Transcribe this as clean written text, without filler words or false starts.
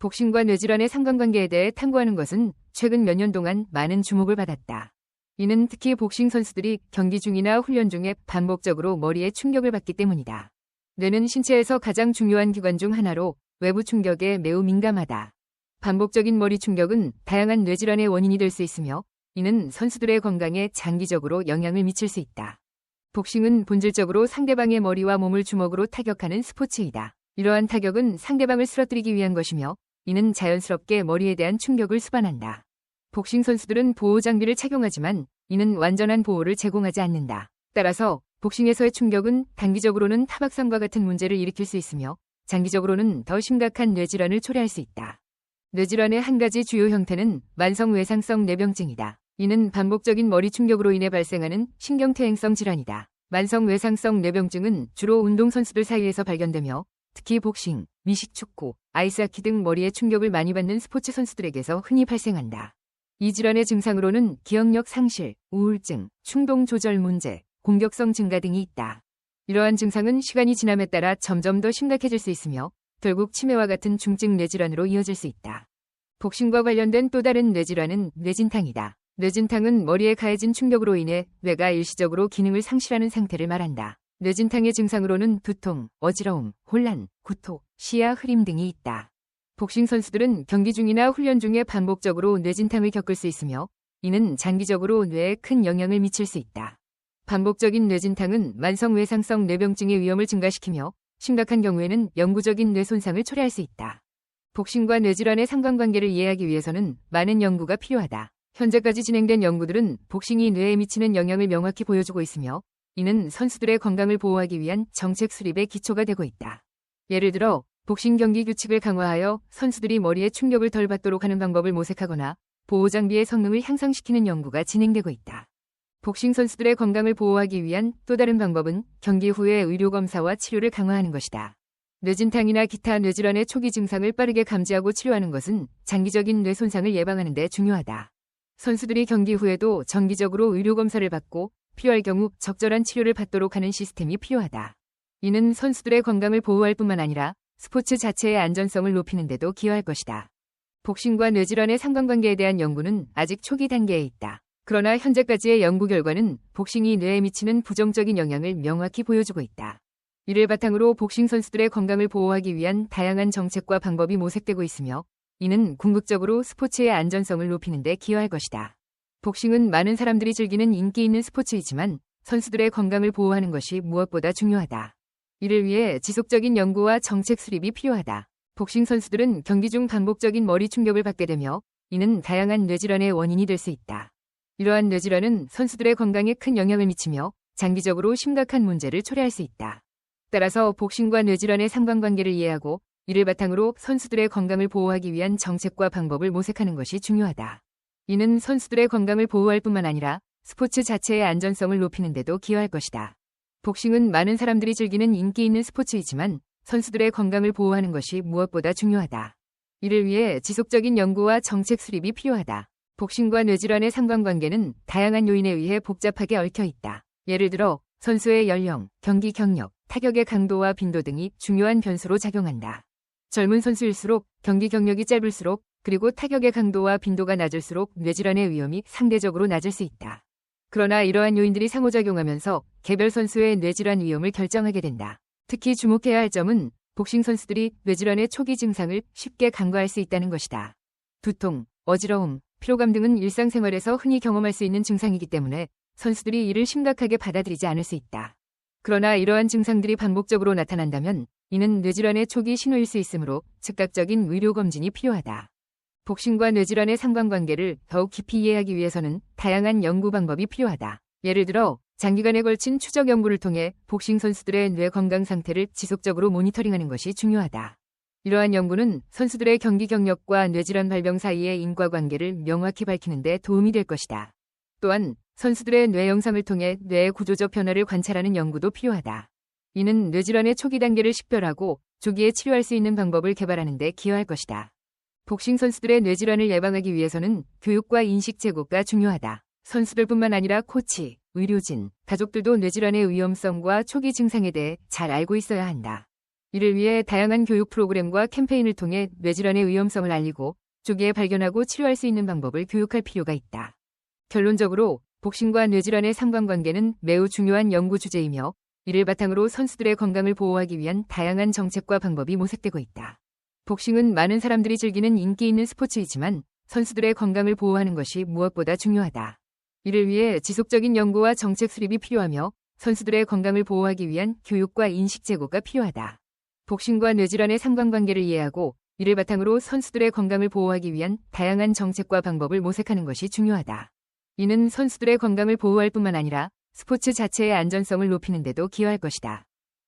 복싱과 뇌질환의 상관관계에 대해 탐구하는 것은 최근 몇 년 동안 많은 주목을 받았다. 이는 특히 복싱 선수들이 경기 중이나 훈련 중에 반복적으로 머리에 충격을 받기 때문이다. 뇌는 신체에서 가장 중요한 기관 중 하나로 외부 충격에 매우 민감하다. 반복적인 머리 충격은 다양한 뇌질환의 원인이 될 수 있으며 이는 선수들의 건강에 장기적으로 영향을 미칠 수 있다. 복싱은 본질적으로 상대방의 머리와 몸을 주먹으로 타격하는 스포츠이다. 이러한 타격은 상대방을 쓰러뜨리기 위한 것이며 이는 자연스럽게 머리에 대한 충격을 수반한다. 복싱 선수들은 보호 장비를 착용하지만 이는 완전한 보호를 제공하지 않는다. 따라서 복싱에서의 충격은 단기적으로는 타박상과 같은 문제를 일으킬 수 있으며 장기적으로는 더 심각한 뇌질환을 초래할 수 있다. 뇌질환의 한 가지 주요 형태는 만성외상성 뇌병증이다. 이는 반복적인 머리 충격으로 인해 발생하는 신경퇴행성 질환이다. 만성외상성 뇌병증은 주로 운동선수들 사이에서 발견되며 특히 복싱, 미식축구, 아이스하키 등 머리에 충격을 많이 받는 스포츠 선수들에게서 흔히 발생한다. 이 질환의 증상으로는 기억력 상실, 우울증, 충동 조절 문제, 공격성 증가 등이 있다. 이러한 증상은 시간이 지남에 따라 점점 더 심각해질 수 있으며 결국 치매와 같은 중증 뇌질환으로 이어질 수 있다. 복싱과 관련된 또 다른 뇌질환은 뇌진탕이다. 뇌진탕은 머리에 가해진 충격으로 인해 뇌가 일시적으로 기능을 상실하는 상태를 말한다. 뇌진탕의 증상으로는 두통, 어지러움, 혼란, 구토, 시야 흐림 등이 있다. 복싱 선수들은 경기 중이나 훈련 중에 반복적으로 뇌진탕을 겪을 수 있으며 이는 장기적으로 뇌에 큰 영향을 미칠 수 있다. 반복적인 뇌진탕은 만성외상성 뇌병증의 위험을 증가시키며 심각한 경우에는 영구적인 뇌 손상을 초래할 수 있다. 복싱과 뇌질환의 상관관계를 이해하기 위해서는 많은 연구가 필요하다. 현재까지 진행된 연구들은 복싱이 뇌에 미치는 영향을 명확히 보여주고 있으며 이는 선수들의 건강을 보호하기 위한 정책 수립의 기초가 되고 있다. 예를 들어 복싱 경기 규칙을 강화하여 선수들이 머리에 충격을 덜 받도록 하는 방법을 모색하거나 보호장비의 성능을 향상시키는 연구가 진행되고 있다. 복싱 선수들의 건강을 보호하기 위한 또 다른 방법은 경기 후의 의료검사와 치료를 강화하는 것이다. 뇌진탕이나 기타 뇌질환의 초기 증상을 빠르게 감지하고 치료하는 것은 장기적인 뇌 손상을 예방하는 데 중요하다. 선수들이 경기 후에도 정기적으로 의료검사를 받고 필요할 경우 적절한 치료를 받도록 하는 시스템이 필요하다. 이는 선수들의 건강을 보호할 뿐만 아니라 스포츠 자체의 안전성을 높이는 데도 기여할 것이다. 복싱과 뇌질환의 상관관계에 대한 연구는 아직 초기 단계에 있다. 그러나 현재까지의 연구 결과는 복싱이 뇌에 미치는 부정적인 영향을 명확히 보여주고 있다. 이를 바탕으로 복싱 선수들의 건강을 보호하기 위한 다양한 정책과 방법이 모색되고 있으며 이는 궁극적으로 스포츠의 안전성을 높이는 데 기여할 것이다. 복싱은 많은 사람들이 즐기는 인기 있는 스포츠이지만 선수들의 건강을 보호하는 것이 무엇보다 중요하다. 이를 위해 지속적인 연구와 정책 수립이 필요하다. 복싱 선수들은 경기 중 반복적인 머리 충격을 받게 되며 이는 다양한 뇌질환의 원인이 될 수 있다. 이러한 뇌질환은 선수들의 건강에 큰 영향을 미치며 장기적으로 심각한 문제를 초래할 수 있다. 따라서 복싱과 뇌질환의 상관관계를 이해하고 이를 바탕으로 선수들의 건강을 보호하기 위한 정책과 방법을 모색하는 것이 중요하다. 이는 선수들의 건강을 보호할 뿐만 아니라 스포츠 자체의 안전성을 높이는 데도 기여할 것이다. 복싱은 많은 사람들이 즐기는 인기 있는 스포츠이지만 선수들의 건강을 보호하는 것이 무엇보다 중요하다. 이를 위해 지속적인 연구와 정책 수립이 필요하다. 복싱과 뇌질환의 상관관계는 다양한 요인에 의해 복잡하게 얽혀 있다. 예를 들어 선수의 연령, 경기 경력, 타격의 강도와 빈도 등이 중요한 변수로 작용한다. 젊은 선수일수록 경기 경력이 짧을수록 그리고 타격의 강도와 빈도가 낮을수록 뇌질환의 위험이 상대적으로 낮을 수 있다. 그러나 이러한 요인들이 상호작용하면서 개별 선수의 뇌질환 위험을 결정하게 된다. 특히 주목해야 할 점은 복싱 선수들이 뇌질환의 초기 증상을 쉽게 간과할 수 있다는 것이다. 두통, 어지러움, 피로감 등은 일상생활에서 흔히 경험할 수 있는 증상이기 때문에 선수들이 이를 심각하게 받아들이지 않을 수 있다. 그러나 이러한 증상들이 반복적으로 나타난다면 이는 뇌질환의 초기 신호일 수 있으므로 즉각적인 의료검진이 필요하다. 복싱과 뇌질환의 상관관계를 더욱 깊이 이해하기 위해서는 다양한 연구 방법이 필요하다. 예를 들어 장기간에 걸친 추적 연구를 통해 복싱 선수들의 뇌 건강 상태를 지속적으로 모니터링하는 것이 중요하다. 이러한 연구는 선수들의 경기 경력과 뇌질환 발병 사이의 인과관계를 명확히 밝히는 데 도움이 될 것이다. 또한 선수들의 뇌 영상을 통해 뇌의 구조적 변화를 관찰하는 연구도 필요하다. 이는 뇌질환의 초기 단계를 식별하고 조기에 치료할 수 있는 방법을 개발하는 데 기여할 것이다. 복싱 선수들의 뇌질환을 예방하기 위해서는 교육과 인식 제고가 중요하다. 선수들뿐만 아니라 코치, 의료진, 가족들도 뇌질환의 위험성과 초기 증상에 대해 잘 알고 있어야 한다. 이를 위해 다양한 교육 프로그램과 캠페인을 통해 뇌질환의 위험성을 알리고 조기에 발견하고 치료할 수 있는 방법을 교육할 필요가 있다. 결론적으로 복싱과 뇌질환의 상관관계는 매우 중요한 연구 주제이며 이를 바탕으로 선수들의 건강을 보호하기 위한 다양한 정책과 방법이 모색되고 있다. 복싱은 많은 사람들이 즐기는 인기 있는 스포츠이지만 선수들의 건강을 보호하는 것이 무엇보다 중요하다. 이를 위해 지속적인 연구와 정책 수립이 필요하며 선수들의 건강을 보호하기 위한 교육과 인식 제고가 필요하다. 복싱과 뇌질환의 상관관계를 이해하고 이를 바탕으로 선수들의 건강을 보호하기 위한 다양한 정책과 방법을 모색하는 것이 중요하다. 이는 선수들의 건강을 보호할 뿐만 아니라 스포츠 자체의 안전성을 높이는 데도 기여할 것이다.